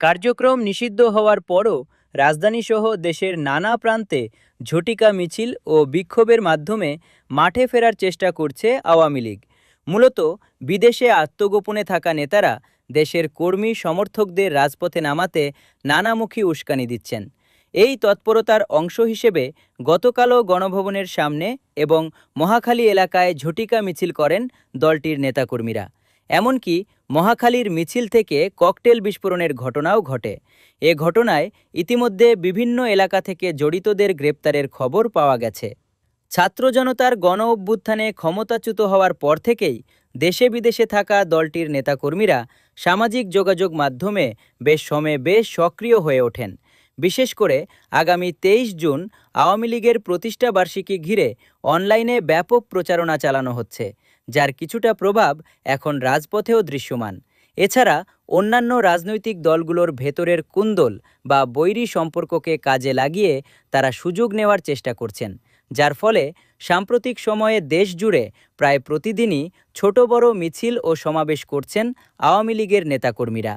কার্যক্রম নিষিদ্ধ হওয়ার পরও রাজধানীসহ দেশের নানা প্রান্তে ঝটিকা মিছিল ও বিক্ষোভের মাধ্যমে মাঠে ফেরার চেষ্টা করছে আওয়ামী লীগ। মূলত বিদেশে আত্মগোপনে থাকা নেতারা দেশের কর্মী সমর্থকদের রাজপথে নামাতে নানামুখী উস্কানি দিচ্ছেন। এই তৎপরতার অংশ হিসেবে গতকালও গণভবনের সামনে এবং মহাখালী এলাকায় ঝটিকা মিছিল করেন দলটির নেতাকর্মীরা। এমনকি মহাখালীর মিছিল থেকে ককটেল বিস্ফোরণের ঘটনাও ঘটে। এ ঘটনায় ইতিমধ্যে বিভিন্ন এলাকা থেকে জড়িতদের গ্রেপ্তারের খবর পাওয়া গেছে। ছাত্র জনতার গণ অভ্যুত্থানে ক্ষমতাচ্যুত হওয়ার পর থেকেই দেশে বিদেশে থাকা দলটির নেতাকর্মীরা সামাজিক যোগাযোগ মাধ্যমে বেশ সক্রিয় হয়ে ওঠেন। বিশেষ করে আগামী 23 জুন আওয়ামী লীগের প্রতিষ্ঠা বার্ষিকী ঘিরে অনলাইনে ব্যাপক প্রচারণা চালানো হচ্ছে, যার কিছুটা প্রভাব এখন রাজপথেও দৃশ্যমান। এছাড়া অন্যান্য রাজনৈতিক দলগুলোর ভেতরের কুন্দল বা বৈরী সম্পর্ককে কাজে লাগিয়ে তারা সুযোগ নেওয়ার চেষ্টা করছেন, যার ফলে সাম্প্রতিক সময়ে দেশ জুড়ে প্রায় প্রতিদিনই ছোট বড় মিছিল ও সমাবেশ করছেন আওয়ামী লীগের নেতাকর্মীরা।